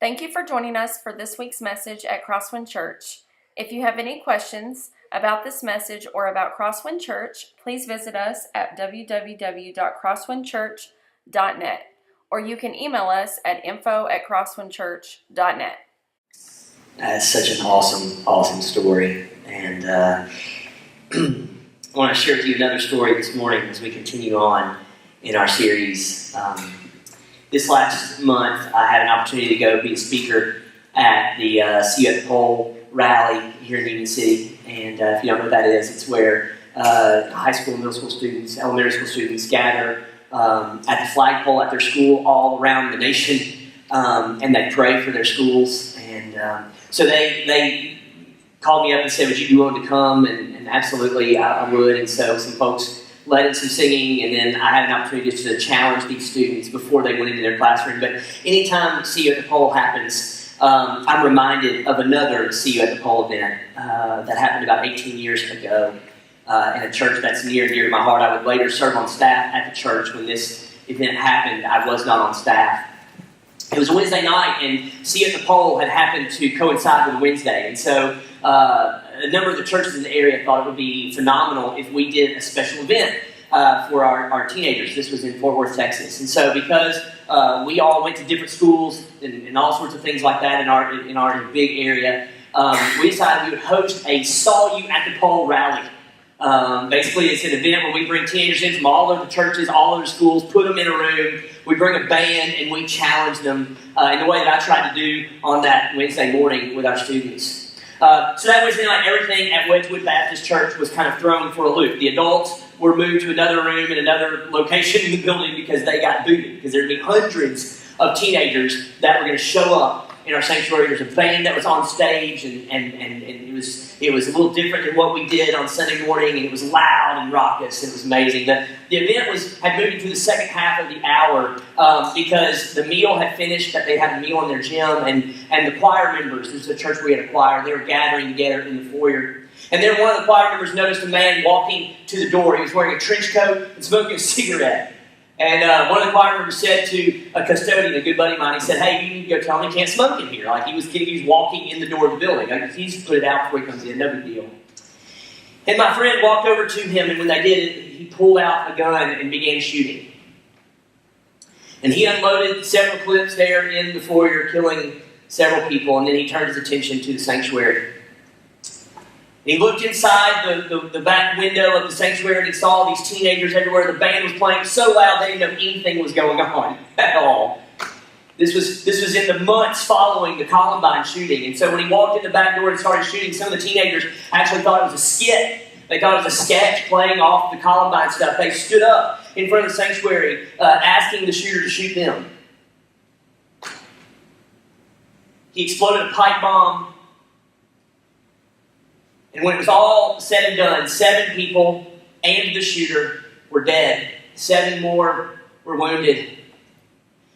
Thank you for joining us for this week's message at Crosswind Church. If you have any questions about this message or about Crosswind Church, please visit us at www.crosswindchurch.net, or you can email us at info@crosswindchurch.net. That's such an awesome story. And I want to share with you another story this morning as we continue on in our series. This last month, I had an opportunity to go be a speaker at the See You at the Pole rally here in Union City. And if you don't know what that is, it's where high school and middle school students, elementary school students gather at the flagpole at their school all around the nation, and they pray for their schools. And so they called me up and said, would you be willing to come? And absolutely, I would. And so some folks led in some singing, and then I had an opportunity just to challenge these students before they went into their classroom. But anytime See You at the Pole happens, I'm reminded of another See You at the Pole event that happened about 18 years ago in a church that's near and dear to my heart. I would later serve on staff at the church. When this event happened, I was not on staff. It was a Wednesday night, and See You at the Pole had happened to coincide with Wednesday. And so a number of the churches in the area thought it would be phenomenal if we did a special event for our teenagers. This was in Fort Worth, Texas. And so because we all went to different schools and all sorts of things like that in our big area, we decided we would host a Saw You at the Pole rally. Basically, it's an event where we bring teenagers in from all over the churches, all over the schools, put them in a room, we bring a band, and we challenge them in the way that I tried to do on that Wednesday morning with our students. So that Wednesday night, everything at Wedgwood Baptist Church was kind of thrown for a loop. The adults were moved to another room in another location in the building because they got booted, because there would be hundreds of teenagers that were going to show up in our sanctuary. There's a band that was on stage, and it was a little different than what we did on Sunday morning, and it was loud and raucous. It was amazing. The event had moved into the second half of the hour because the meal had finished. That they had a meal in their gym, and the choir members, this is a church where we had a choir, they were gathering together in the foyer. And then one of the choir members noticed a man walking to the door. He was wearing a trench coat and smoking a cigarette. And one of the choir members said to a custodian, a good buddy of mine, he said, hey, you need to go tell him he can't smoke in here. Like he was walking in the door of the building. Like, he's put it out before he comes in, no big deal. And my friend walked over to him, and when they did it, he pulled out a gun and began shooting. And he unloaded several clips there in the foyer, killing several people, and then he turned his attention to the sanctuary. He looked inside the back window of the sanctuary and he saw these teenagers everywhere. The band was playing so loud they didn't know anything was going on at all. This was in the months following the Columbine shooting. And so when he walked in the back door and started shooting, some of the teenagers actually thought it was a skit. They thought it was a sketch playing off the Columbine stuff. They stood up in front of the sanctuary asking the shooter to shoot them. He exploded a pipe bomb. And when it was all said and done, 7 people and the shooter were dead. 7 more were wounded.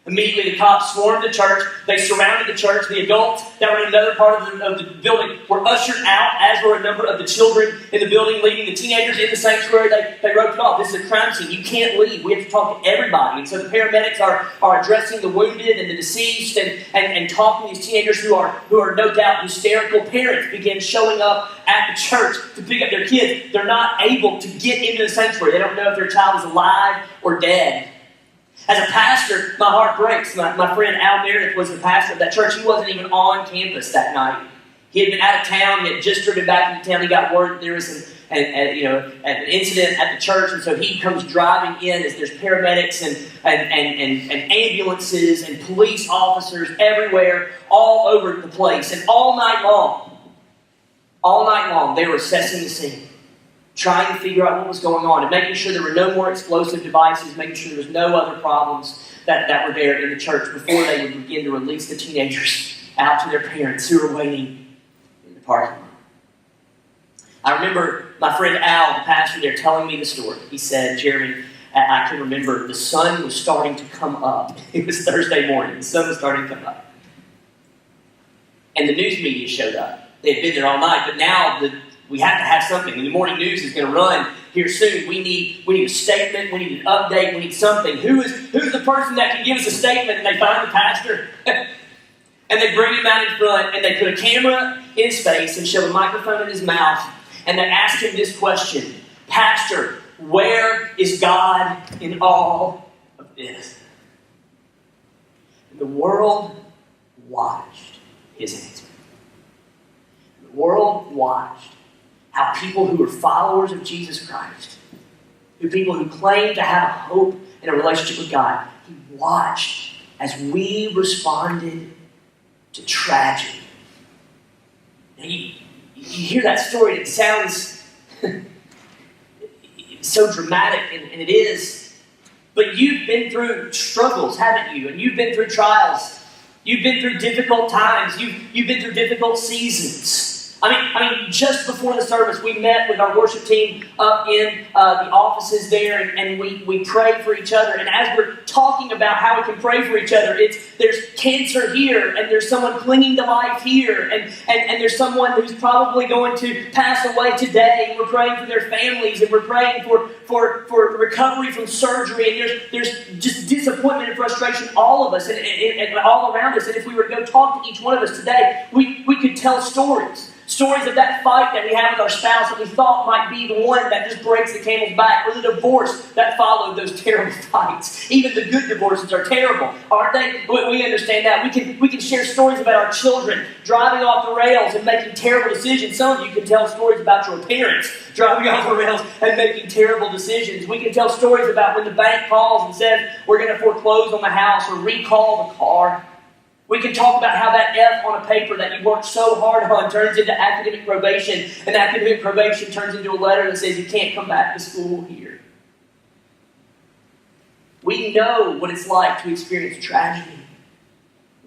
Immediately, the cops swarmed the church. They surrounded the church. The adults that were in another part of the building were ushered out, as were a number of the children in the building, leaving the teenagers in the sanctuary. They roped off. This is a crime scene. You can't leave. We have to talk to everybody. And so the paramedics are addressing the wounded and the deceased and talking to these teenagers who are no doubt hysterical. Parents begin showing up at the church to pick up their kids. They're not able to get into the sanctuary. They don't know if their child is alive or dead. As a pastor, my heart breaks. My friend Al Meredith was the pastor of that church. He wasn't even on campus that night. He had been out of town. He had just driven back into town. He got word there was an incident at the church, and so he comes driving in as there's paramedics and ambulances and police officers everywhere, all over the place. And all night long, they were assessing the scene, trying to figure out what was going on and making sure there were no more explosive devices, making sure there was no other problems that were there in the church before they would begin to release the teenagers out to their parents who were waiting in the parking lot. I remember my friend Al, the pastor there, telling me the story. He said, Jeremy, I can remember the sun was starting to come up. It was Thursday morning. The sun was starting to come up. And the news media showed up. They had been there all night, but now we have to have something. And the morning news is going to run here soon. We need a statement. We need an update. We need something. Who's the person that can give us a statement? And they find the pastor. And they bring him out in front, and they put a camera in his face and shove a microphone in his mouth, and they ask him this question: Pastor, where is God in all of this? And the world watched his answer. The world watched how people who were followers of Jesus Christ, people who claimed to have a hope and a relationship with God, he watched as we responded to tragedy. Now you hear that story and it sounds so dramatic, and it is. But you've been through struggles, haven't you? And you've been through trials. You've been through difficult times. You've been through difficult seasons. I mean, just before the service, we met with our worship team up in the offices there, and we prayed for each other. And as we're talking about how we can pray for each other, there's cancer here, and there's someone clinging to life here, and there's someone who's probably going to pass away today. And we're praying for their families, and we're praying for recovery from surgery. And there's just disappointment and frustration, all of us, and all around us. And if we were to go talk to each one of us today, we could tell stories. Stories of that fight that we have with our spouse that we thought might be the one that just breaks the camel's back, or the divorce that followed those terrible fights. Even the good divorces are terrible, aren't they? We understand that. We can share stories about our children driving off the rails and making terrible decisions. Some of you can tell stories about your parents driving off the rails and making terrible decisions. We can tell stories about when the bank calls and says we're going to foreclose on the house or recall the car. We can talk about how that F on a paper that you worked so hard on turns into academic probation, and academic probation turns into a letter that says you can't come back to school here. We know what it's like to experience tragedy.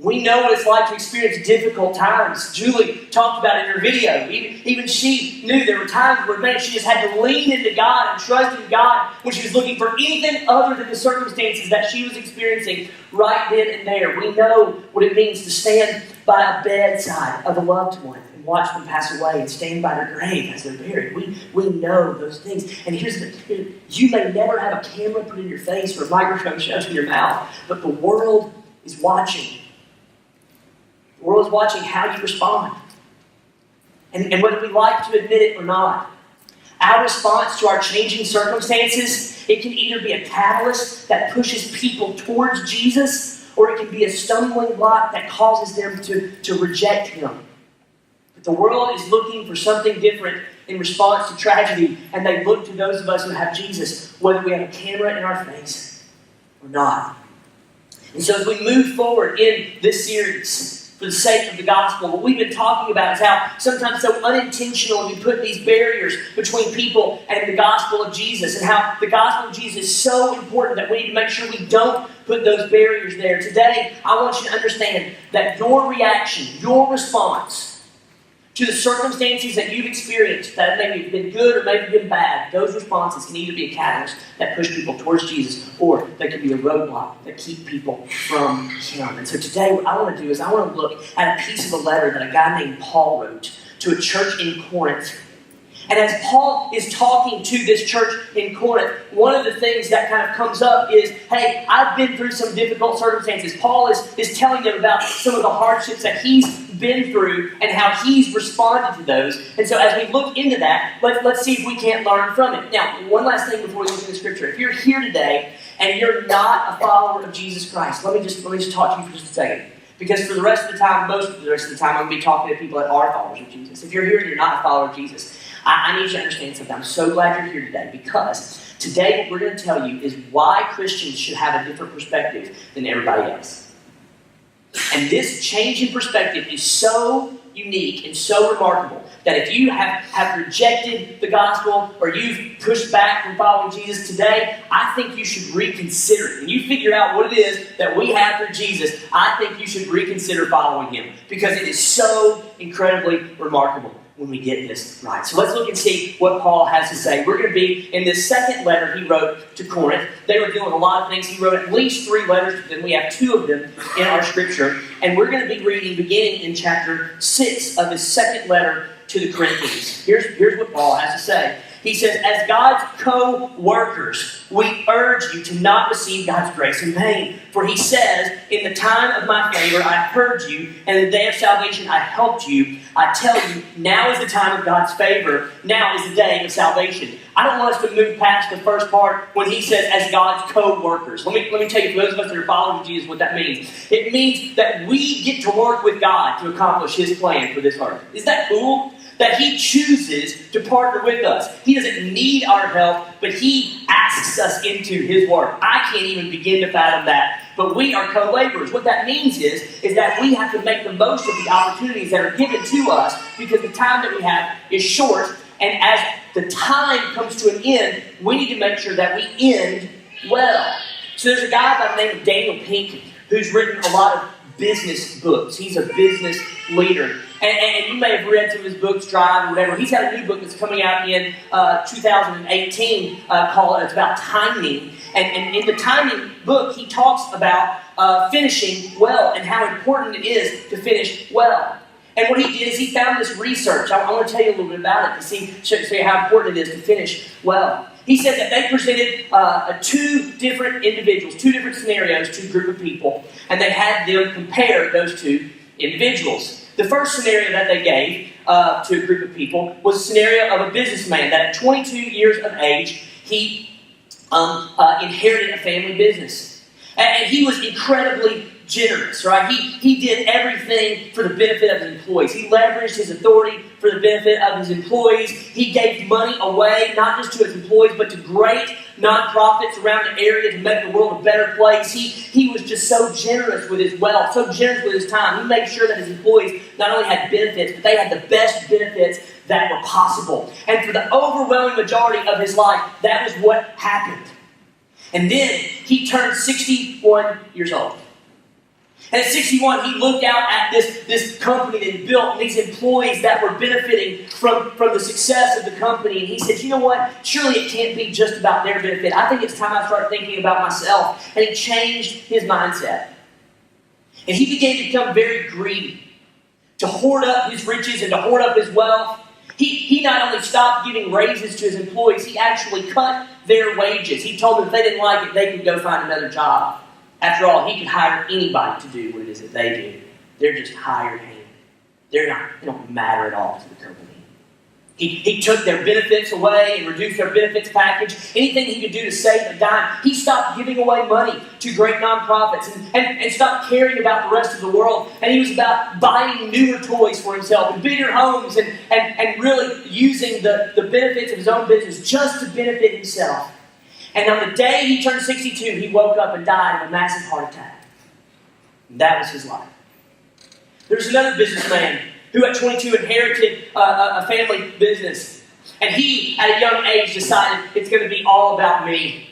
We know what it's like to experience difficult times. Julie talked about it in her video. Even she knew there were times where, man, she just had to lean into God and trust in God when she was looking for anything other than the circumstances that she was experiencing right then and there. We know what it means to stand by a bedside of a loved one and watch them pass away and stand by their grave as they're buried. We know those things. And you may never have a camera put in your face or a microphone shoved in your mouth, but the world is watching. The world is watching how you respond. And whether we like to admit it or not, our response to our changing circumstances, it can either be a catalyst that pushes people towards Jesus, or it can be a stumbling block that causes them to reject Him. But the world is looking for something different in response to tragedy, and they look to those of us who have Jesus, whether we have a camera in our face or not. And so as we move forward in this series, for the sake of the gospel, what we've been talking about is how sometimes so unintentionally we put these barriers between people and the gospel of Jesus, and how the gospel of Jesus is so important that we need to make sure we don't put those barriers there. Today, I want you to understand that your reaction, your response to the circumstances that you've experienced, that maybe have been good or maybe been bad, those responses can either be a catalyst that push people towards Jesus, or they can be a roadblock that keep people from Him. And so today what I want to do is I want to look at a piece of a letter that a guy named Paul wrote to a church in Corinth. And as Paul is talking to this church in Corinth, one of the things that kind of comes up is, hey, I've been through some difficult circumstances. Paul is telling them about some of the hardships that he's been through and how he's responded to those. And so as we look into that, let's see if we can't learn from it. Now, one last thing before we look at the scripture. If you're here today and you're not a follower of Jesus Christ, let me just talk to you for just a second. Because for the rest of the time, most of the rest of the time, I'm going to be talking to people that are followers of Jesus. If you're here and you're not a follower of Jesus, I need you to understand something. I'm so glad you're here today, because today what we're going to tell you is why Christians should have a different perspective than everybody else. And this change in perspective is so unique and so remarkable that if you have rejected the gospel or you've pushed back from following Jesus today, I think you should reconsider it. When you figure out what it is that we have through Jesus, I think you should reconsider following Him, because it is so incredibly remarkable when we get this right. So let's look and see what Paul has to say. We're going to be in this second letter he wrote to Corinth. They were doing a lot of things. He wrote at least 3 letters to them. We have 2 of them in our scripture. And we're going to be reading beginning in chapter 6 of his second letter to the Corinthians. Here's what Paul has to say. He says, as God's co-workers, we urge you to not receive God's grace in vain. For he says, in the time of my favor I heard you, and in the day of salvation I helped you. I tell you, now is the time of God's favor. Now is the day of salvation. I don't want us to move past the first part when he says, as God's co-workers. Let me tell you, for those of us that are followers of Jesus, what that means. It means that we get to work with God to accomplish his plan for this earth. Is that cool? That he chooses to partner with us. He doesn't need our help, but he asks us into his work. I can't even begin to fathom that. But we are co-laborers. What that means is that we have to make the most of the opportunities that are given to us because the time that we have is short. And as the time comes to an end, we need to make sure that we end well. So there's a guy by the name of Daniel Pink who's written a lot of business books. He's a business leader. And you may have read some of his books, Drive or whatever. He's had a new book that's coming out in 2018 called It's About Timing. And in the timing book, he talks about finishing well and how important it is to finish well. And what he did is he found this research. I want to tell you a little bit about it to show you how important it is to finish well. He said that they presented two different individuals, two different scenarios to a group of people, and they had them compare those two individuals. The first scenario that they gave to a group of people was a scenario of a businessman that at 22 years of age, he inherited a family business. And he was incredibly generous, right? He did everything for the benefit of his employees. He leveraged his authority for the benefit of his employees. He gave money away, not just to his employees, but to great nonprofits around the area to make the world a better place. He was just so generous with his wealth, so generous with his time. He made sure that his employees not only had benefits, but they had the best benefits that were possible. And for the overwhelming majority of his life, that was what happened. And then he turned 61 years old. And at 61, he looked out at this company that he built and these employees that were benefiting from the success of the company. And he said, you know what? Surely it can't be just about their benefit. I think it's time I start thinking about myself. And he changed his mindset. And he began to become very greedy, to hoard up his riches and to hoard up his wealth. He not only stopped giving raises to his employees, he actually cut their wages. He told them if they didn't like it, they could go find another job. After all, he could hire anybody to do what it is that they do. They're just hired hand. They don't matter at all to the company. He took their benefits away and reduced their benefits package. Anything he could do to save a dime. He stopped giving away money to great nonprofits and stopped caring about the rest of the world. And he was about buying newer toys for himself and bigger homes and really using the benefits of his own business just to benefit himself. And on the day he turned 62, he woke up and died of a massive heart attack. And that was his life. There's another businessman who at 22 inherited a family business. And he, at a young age, decided it's going to be all about me.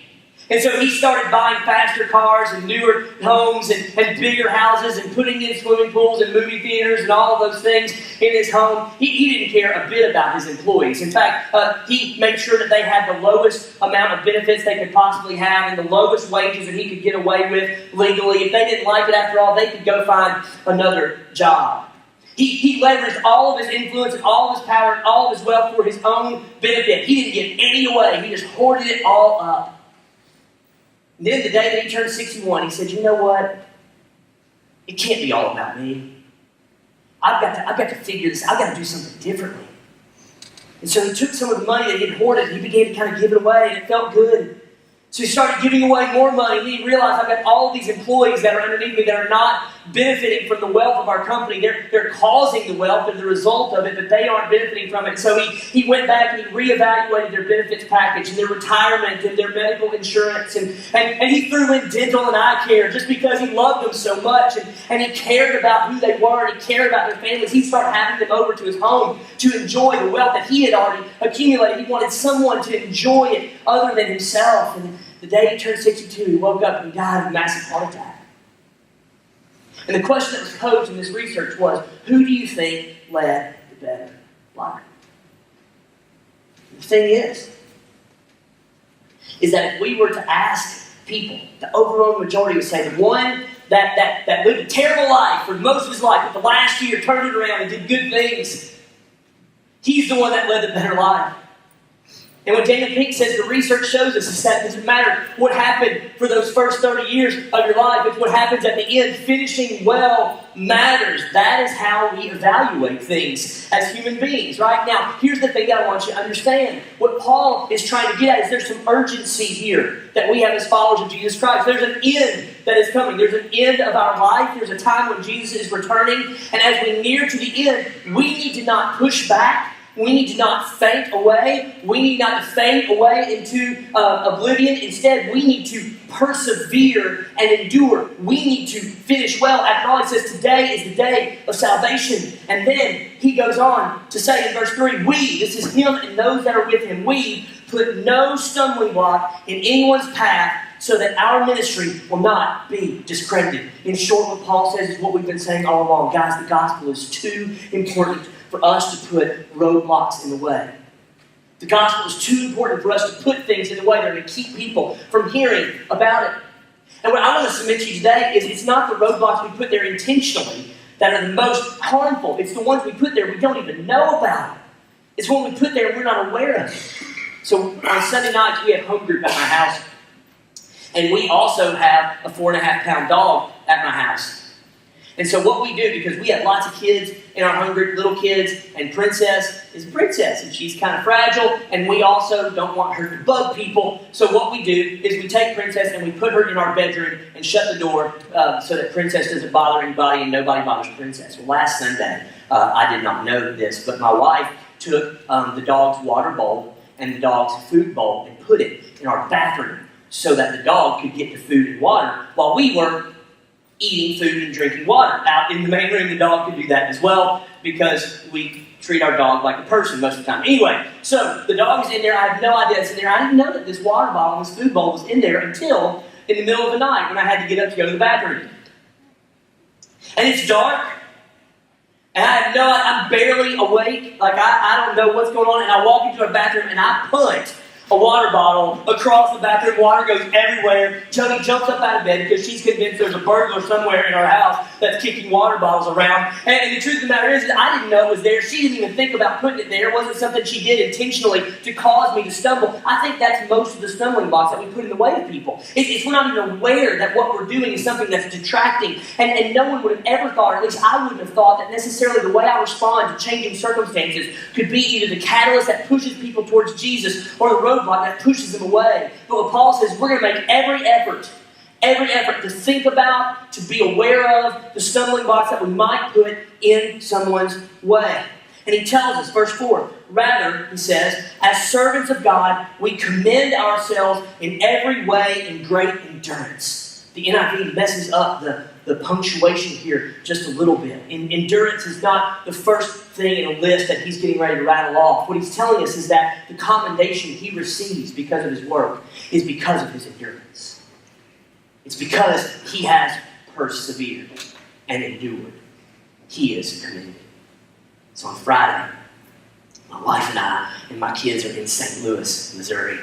And so he started buying faster cars and newer homes and bigger houses and putting in swimming pools and movie theaters and all of those things in his home. He didn't care a bit about his employees. In fact, he made sure that they had the lowest amount of benefits they could possibly have and the lowest wages that he could get away with legally. If they didn't like it, after all, they could go find another job. He leveraged all of his influence and all of his power and all of his wealth for his own benefit. He didn't give any away. He just hoarded it all up. And then the day that he turned 61, he said, you know what? It can't be all about me. I've got to figure this. I've got to do something differently. And so he took some of the money that he had hoarded and he began to kind of give it away, and it felt good. So he started giving away more money, and he realized I've got all of these employees that are underneath me that are not benefiting from the wealth of our company. They're causing the wealth and the result of it, but they aren't benefiting from it. So he went back and he reevaluated their benefits package and their retirement and their medical insurance. And he threw in dental and eye care just because he loved them so much. And he cared about who they were and he cared about their families. He started having them over to his home to enjoy the wealth that he had already accumulated. He wanted someone to enjoy it other than himself. And the day he turned 62, he woke up and he died of a massive heart attack. And the question that was posed in this research was, who do you think led the better life? The thing is that if we were to ask people, the overwhelming majority would say the one that lived a terrible life for most of his life, but the last year turned it around and did good things, he's the one that led the better life. And what Daniel Pink says, the research shows us, is that it doesn't matter what happened for those first 30 years of your life. It's what happens at the end. Finishing well matters. That is how we evaluate things as human beings, right? Now, here's the thing that I want you to understand. What Paul is trying to get at is there's some urgency here that we have as followers of Jesus Christ. There's an end that is coming. There's an end of our life. There's a time when Jesus is returning. And as we near to the end, we need to not push back. We need to not faint away. We need not to fade away into oblivion. Instead, we need to persevere and endure. We need to finish well. After all, he says today is the day of salvation. And then he goes on to say in verse 3, we, this is him and those that are with him, we put no stumbling block in anyone's path so that our ministry will not be discredited. In short, what Paul says is what we've been saying all along. Guys, the gospel is too important for us to put roadblocks in the way. The gospel is too important for us to put things in the way that are going to keep people from hearing about it. And what I want to submit to you today is it's not the roadblocks we put there intentionally that are the most harmful. It's the ones we put there we don't even know about. It's what we put there and we're not aware of it. So on Sunday nights we have home group at my house. And we also have a 4.5-pound dog at my house. And so what we do, because we have lots of kids in our home group, little kids, and Princess is a princess, and she's kind of fragile, and we also don't want her to bug people. So what we do is we take Princess and we put her in our bedroom and shut the door so that Princess doesn't bother anybody and nobody bothers Princess. Well, last Sunday, I did not know this, but my wife took the dog's water bowl and the dog's food bowl and put it in our bathroom so that the dog could get the food and water while we were eating food and drinking water. Out in the main room, the dog could do that as well because we treat our dog like a person most of the time. Anyway, so the dog is in there. I have no idea it's in there. I didn't know that this water bottle, this food bowl was in there until in the middle of the night when I had to get up to go to the bathroom. And it's dark. And I'm barely awake. Like, I don't know what's going on. And I walk into a bathroom and I punt a water bottle across the bathroom. Water goes everywhere. Jody jumps up out of bed because she's convinced there's a burglar somewhere in our house that's kicking water bottles around. And the truth of the matter is that I didn't know it was there. She didn't even think about putting it there. It wasn't something she did intentionally to cause me to stumble. I think that's most of the stumbling blocks that we put in the way of people. It's we're not even aware that what we're doing is something that's detracting. And no one would have ever thought, or at least I wouldn't have thought, that necessarily the way I respond to changing circumstances could be either the catalyst that pushes people towards Jesus or the roadblock that pushes them away. But what Paul says, we're going to make every effort to think about, to be aware of the stumbling blocks that we might put in someone's way. And he tells us, verse 4, rather, he says, as servants of God, we commend ourselves in every way in great endurance. The NIV messes up the punctuation here just a little bit. Endurance is not the first thing in a list that he's getting ready to rattle off. What he's telling us is that the commendation he receives because of his work is because of his endurance. It's because he has persevered and endured. He is commended. So on Friday, my wife and I and my kids are in St. Louis, Missouri.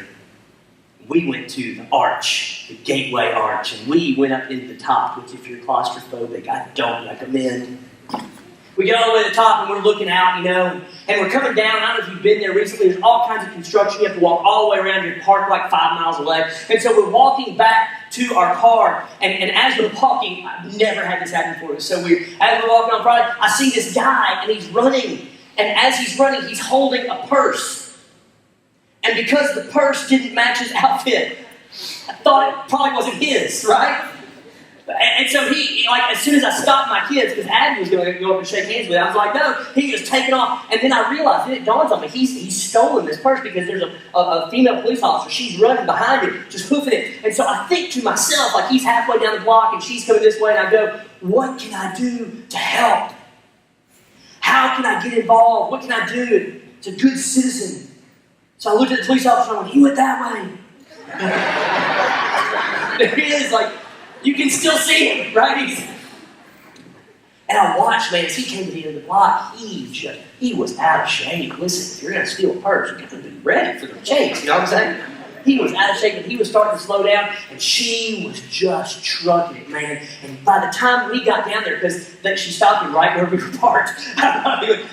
We went to the arch, the Gateway Arch, and we went up into the top, which if you're claustrophobic, I don't recommend. We get all the way to the top and we're looking out, and we're coming down. I don't know if you've been there recently. There's all kinds of construction. You have to walk all the way around. You're parked like 5 miles away. And so we're walking back to our car. And as we're walking, I've never had this happen before. It was so weird. As we're walking on Friday, I see this guy and he's running. And as he's running, he's holding a purse. And because the purse didn't match his outfit, I thought it probably wasn't his, right? And so he, as soon as I stopped my kids, because Abby was going to go up and shake hands with him, I was like, no, he was taking off. And then I realized, then it dawns on me, he's stolen this purse because there's a female police officer. She's running behind him, just hoofing it. And so I think to myself, like he's halfway down the block and she's coming this way, and I go, what can I do to help? How can I get involved? What can I do to a good citizen? So I looked at the police officer and I went, he went that way. There he is, you can still see him, right? And I watched, man, as he came to the end of the block, he was out of shape. Listen, if you're going to steal a purse, you're going to be ready for the chase, you know what I'm saying? He was out of shape, and he was starting to slow down, and she was just trucking it, man. And by the time we got down there, because she stopped him right where we were parked,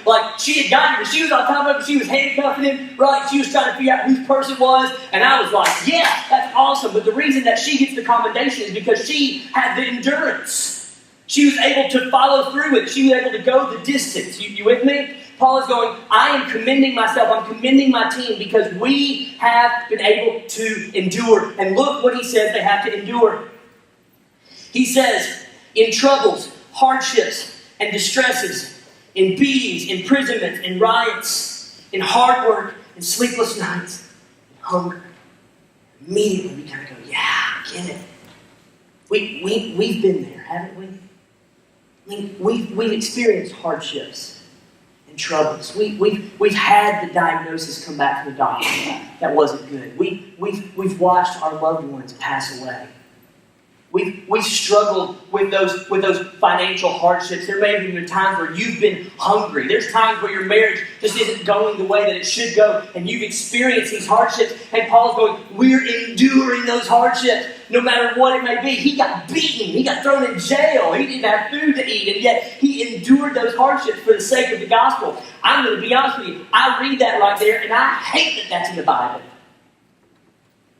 like she had gotten him, she was on top of him, she was handcuffing him, right? She was trying to figure out whose purse it was, and I was like, yeah, that's awesome. But the reason that she gets the commendation is because she had the endurance. She was able to follow through it. She was able to go the distance. You with me? Paul is going, I am commending myself. I'm commending my team because we have been able to endure. And look what he says they have to endure. He says, in troubles, hardships, and distresses, in beatings, imprisonments, and riots, in hard work, and sleepless nights, and hunger. Immediately we kind of go, yeah, I get it. We've been there, haven't we? I mean, we've experienced hardships and troubles. We've had the diagnosis come back from the doctor that wasn't good. We've watched our loved ones pass away. We've struggled with those financial hardships. There may have been times where you've been hungry. There's times where your marriage just isn't going the way that it should go, and you've experienced these hardships. And Paul's going, we're enduring those hardships, no matter what it may be. He got beaten. He got thrown in jail. He didn't have food to eat, and yet he endured those hardships for the sake of the gospel. I'm going to be honest with you. I read that right there, and I hate that that's in the Bible.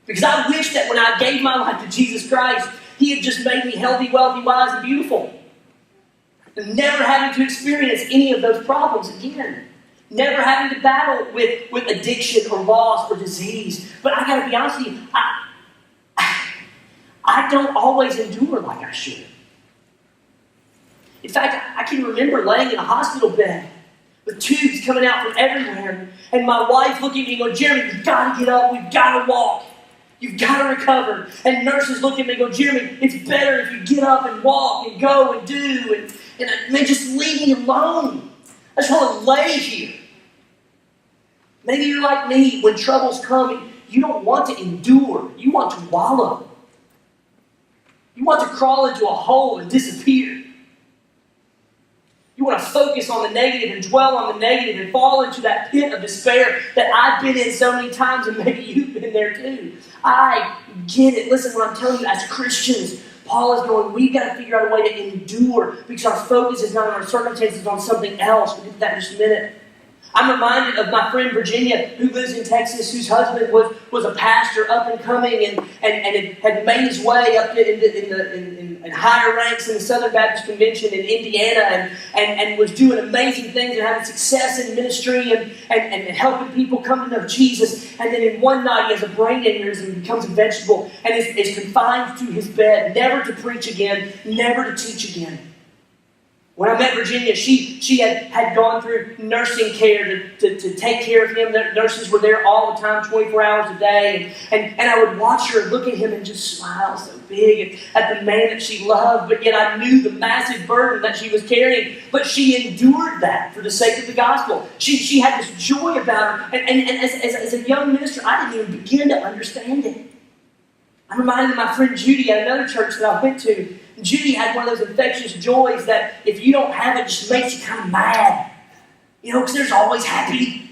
Because I wish that when I gave my life to Jesus Christ, He had just made me healthy, wealthy, wise, and beautiful. And never having to experience any of those problems again. Never having to battle with addiction or loss or disease. But I got to be honest with you, I don't always endure like I should. In fact, I can remember laying in a hospital bed with tubes coming out from everywhere. And my wife looking at me and going, Jeremy, you've got to get up. We've got to walk. You've got to recover. And nurses look at me and go, Jeremy, it's better if you get up and walk and go and do. And man, just leave me alone. I just want to lay here. Maybe you're like me. When troubles come, you don't want to endure. You want to wallow. You want to crawl into a hole and disappear. You want to focus on the negative and dwell on the negative and fall into that pit of despair that I've been in so many times, and maybe you've been there too. I get it. Listen, what I'm telling you, as Christians, Paul is going, we've got to figure out a way to endure because our focus is not on our circumstances, it's on something else. We'll get to that in just a minute. I'm reminded of my friend Virginia, who lives in Texas, whose husband was a pastor up and coming and had made his way up in higher ranks in the Southern Baptist Convention in Indiana and was doing amazing things and having success in ministry and helping people come to know Jesus. And then in one night he has a brain aneurysm and becomes a vegetable and is confined to his bed, never to preach again, never to teach again. When I met Virginia, she had gone through nursing care to take care of him. The nurses were there all the time, 24 hours a day. And I would watch her look at him and just smile so big at the man that she loved. But yet I knew the massive burden that she was carrying. But she endured that for the sake of the gospel. She had this joy about her. And as a young minister, I didn't even begin to understand it. I'm reminded of my friend Judy at another church that I went to. Judy had one of those infectious joys that if you don't have it, just makes you kind of mad. You know, because there's always happy.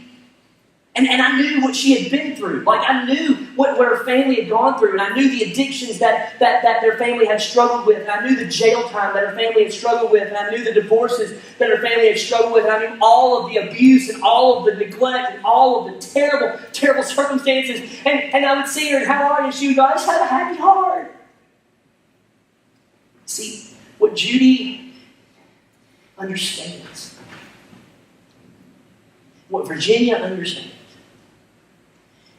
And I knew what she had been through. Like, I knew what her family had gone through. And I knew the addictions that their family had struggled with. And I knew the jail time that her family had struggled with. And I knew the divorces that her family had struggled with. And I knew all of the abuse and all of the neglect and all of the terrible, terrible circumstances. And I would see her and how are you? And she would go, I just have a happy heart. See, what Judy understands, what Virginia understands,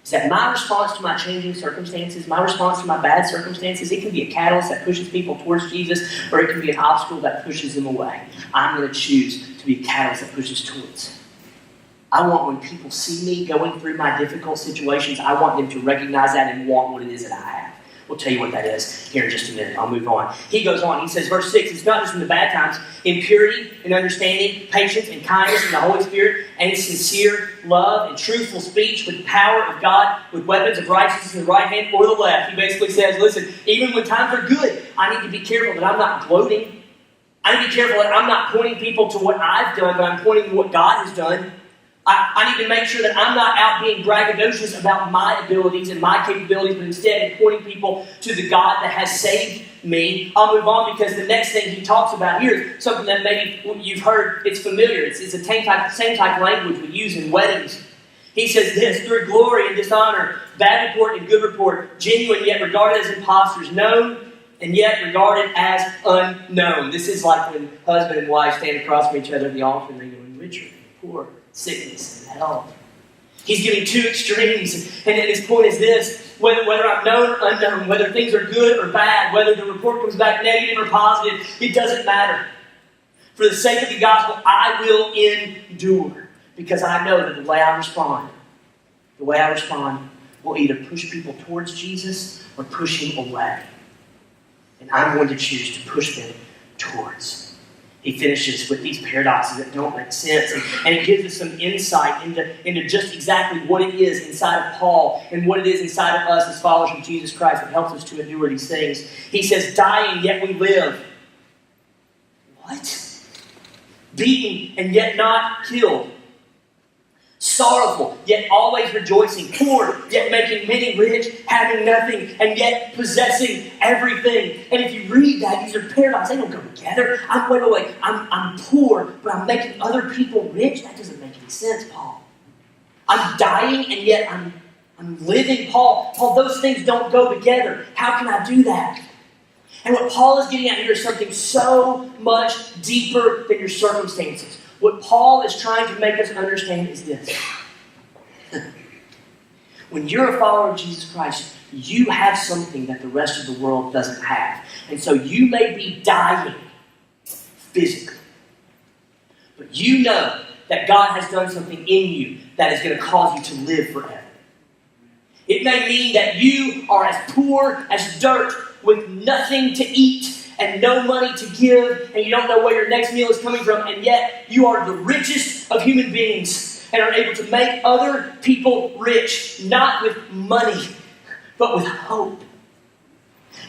is that my response to my changing circumstances, my response to my bad circumstances, it can be a catalyst that pushes people towards Jesus, or it can be an obstacle that pushes them away. I'm going to choose to be a catalyst that pushes towards. I want when people see me going through my difficult situations, I want them to recognize that and want what it is that I have. We'll tell you what that is here in just a minute. I'll move on. He goes on. He says, verse 6, it's not just in the bad times. In purity and understanding, patience and kindness in the Holy Spirit, and sincere love and truthful speech with the power of God, with weapons of righteousness in the right hand or the left. He basically says, listen, even when times are good, I need to be careful that I'm not gloating. I need to be careful that I'm not pointing people to what I've done, but I'm pointing to what God has done. I need to make sure that I'm not out being braggadocious about my abilities and my capabilities, but instead pointing people to the God that has saved me. I'll move on because the next thing he talks about here is something that maybe you've heard, it's familiar. It's the same type of language we use in weddings. He says this: through glory and dishonor, bad report and good report, genuine yet regarded as impostors, known and yet regarded as unknown. This is like when husband and wife stand across from each other at the altar and they're going, richer and poor, sickness and health. He's giving two extremes, and his point is this: whether I'm known or unknown, whether things are good or bad, whether the report comes back negative or positive, it doesn't matter. For the sake of the gospel, I will endure, because I know that the way I respond will either push people towards Jesus or push him away. And I'm going to choose to push them towards. He finishes with these paradoxes that don't make sense. And he gives us some insight into just exactly what it is inside of Paul and what it is inside of us as followers of Jesus Christ that helps us to endure these things. He says, dying yet we live. What? Beaten and yet not killed. Sorrowful, yet always rejoicing. Poor, yet making many rich. Having nothing, and yet possessing everything. And if you read that, these are paradoxes. They don't go together. I'm poor, but I'm making other people rich. That doesn't make any sense, Paul. I'm dying, and yet I'm living. Paul, those things don't go together. How can I do that? And what Paul is getting at here is something so much deeper than your circumstances. What Paul is trying to make us understand is this. When you're a follower of Jesus Christ, you have something that the rest of the world doesn't have. And so you may be dying physically, but you know that God has done something in you that is going to cause you to live forever. It may mean that you are as poor as dirt with nothing to eat and no money to give, and you don't know where your next meal is coming from, and yet you are the richest of human beings and are able to make other people rich, not with money, but with hope.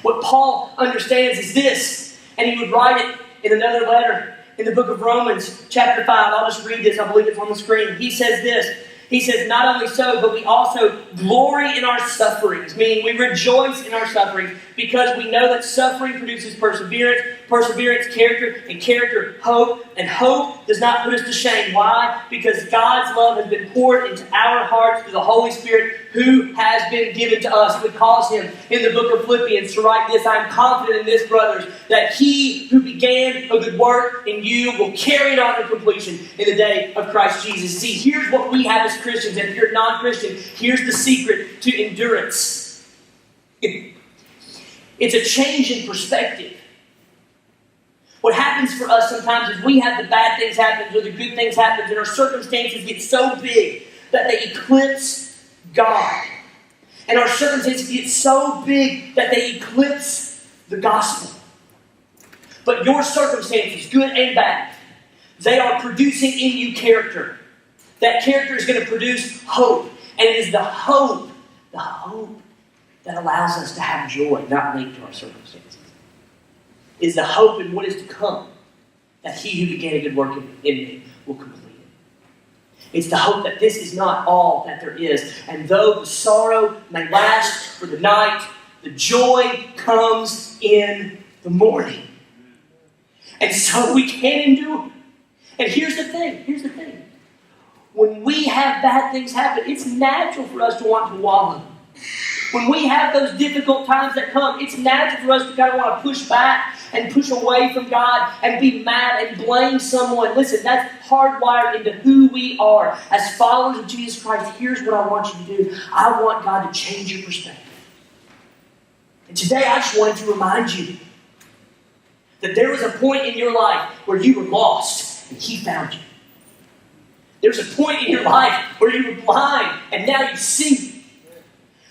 What Paul understands is this, and he would write it in another letter in the book of Romans, chapter 5. I'll just read this. I believe it's on the screen. He says this. He says, not only so, but we also glory in our sufferings, meaning we rejoice in our sufferings, because we know that suffering produces perseverance, perseverance, character, and character, hope, and hope does not put us to shame. Why? Because God's love has been poured into our hearts through the Holy Spirit who has been given to us. It would cause him in the book of Philippians to write this: I am confident in this, brothers, that he who began a good work in you will carry it on to completion in the day of Christ Jesus. See, here's what we have as Christians, and if you're non-Christian, here's the secret to endurance. It's a change in perspective. What happens for us sometimes is we have the bad things happen or the good things happen, and our circumstances get so big that they eclipse God. And our circumstances get so big that they eclipse the gospel. But your circumstances, good and bad, they are producing in you character. That character is going to produce hope. And it is the hope that allows us to have joy, not linked to our circumstances. It is the hope in what is to come, that he who began a good work in me will complete it. It's the hope that this is not all that there is. And though the sorrow may last for the night, the joy comes in the morning. And so we can endure. And here's the thing. When we have bad things happen, it's natural for us to want to wallow. When we have those difficult times that come, it's natural for us to kind of want to push back and push away from God and be mad and blame someone. Listen, that's hardwired into who we are. As followers of Jesus Christ, here's what I want you to do. I want God to change your perspective. And today I just wanted to remind you that there was a point in your life where you were lost and he found you. There's a point in your life where you were blind and now you see.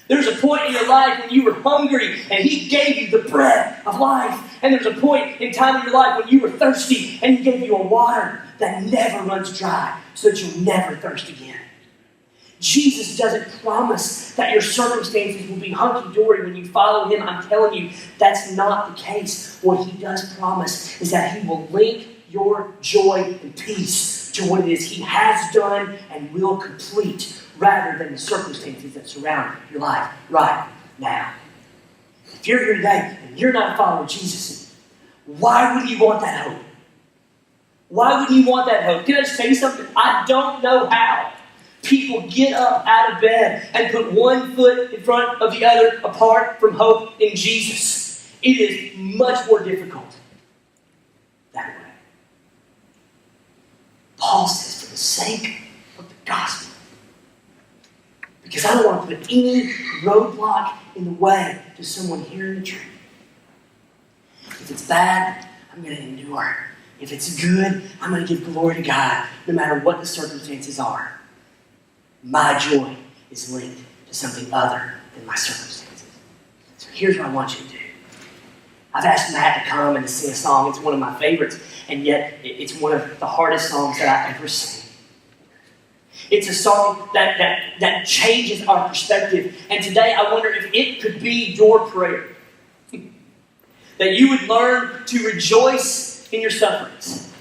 There's a point in your life when you were hungry and he gave you the bread of life. And there's a point in time in your life when you were thirsty and he gave you a water that never runs dry so that you'll never thirst again. Jesus doesn't promise that your circumstances will be hunky-dory when you follow him. I'm telling you, that's not the case. What he does promise is that he will link your joy and peace to what it is He has done and will complete, rather than the circumstances that surround your life right now. If you're here today and you're not a follower of Jesus, why would you want that hope? Why would you want that hope? Can I just tell you something? I don't know how people get up out of bed and put one foot in front of the other apart from hope in Jesus. It is much more difficult that way. Paul says, for the sake of the gospel, because I don't want to put any roadblock in the way to someone hearing the truth. If it's bad, I'm going to endure. If it's good, I'm going to give glory to God, no matter what the circumstances are. My joy is linked to something other than my circumstances. So here's what I want you to do. I've asked Matt to come and to sing a song. It's one of my favorites, and yet it's one of the hardest songs that I ever sing. It's a song that changes our perspective. And today I wonder if it could be your prayer. That you would learn to rejoice in your sufferings.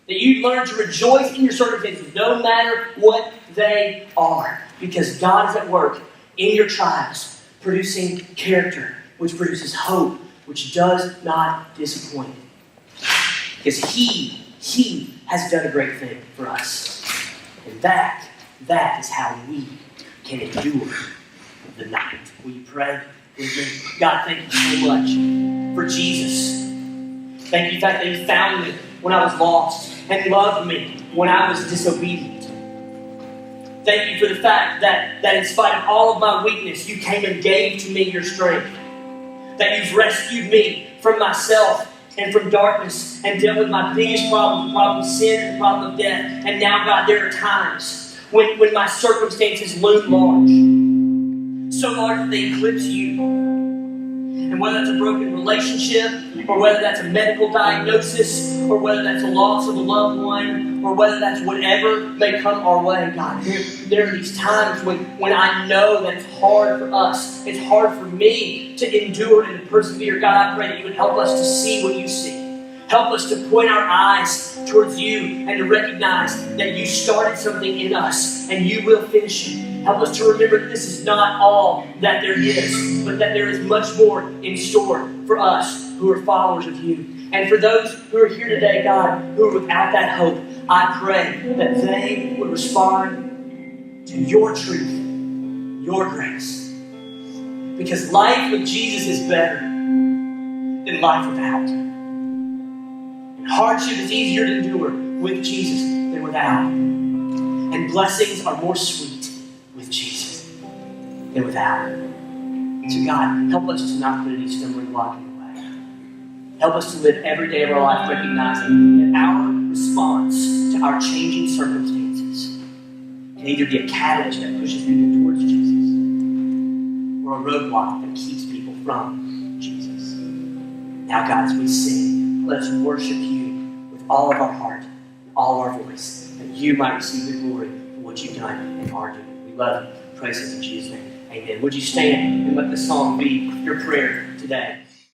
That you'd learn to rejoice in your circumstances, no matter what they are. Because God is at work in your trials, producing character, which produces hope, which does not disappoint. Because He has done a great thing for us. And that is how we can endure the night. Will you pray with me? God, thank you so much for Jesus. Thank you for the fact that He found me when I was lost and loved me when I was disobedient. Thank you for the fact that in spite of all of my weakness, you came and gave to me your strength. That you've rescued me from myself and from darkness and dealt with my biggest problem, the problem of sin and the problem of death. And now, God, there are times when my circumstances loom large. So large that they eclipse you. And whether that's a broken relationship, or whether that's a medical diagnosis, or whether that's a loss of a loved one, or whether that's whatever may come our way, God, there are these times when I know that it's hard for us. It's hard for me to endure and to persevere. God, I pray that you would help us to see what you see. Help us to point our eyes towards you and to recognize that you started something in us and you will finish it. Help us to remember that this is not all that there is, but that there is much more in store for us who are followers of you. And for those who are here today, God, who are without that hope, I pray that they would respond to your truth, your grace. Because life with Jesus is better than life without. And hardship is easier to endure with Jesus than without. And blessings are more sweet with Jesus than without. So God, help us to not put any stumbling block in the way. Help us to live every day of our life recognizing that our response to our changing circumstances can either be a catalyst that pushes people towards Jesus or a roadblock that keeps people from Jesus. Now, God, as we sing, let us worship you with all of our heart and all of our voice, that you might receive the glory for what you've done and are doing. Love you. Praise in Jesus' name. Amen. Would you stand and let the song be your prayer today?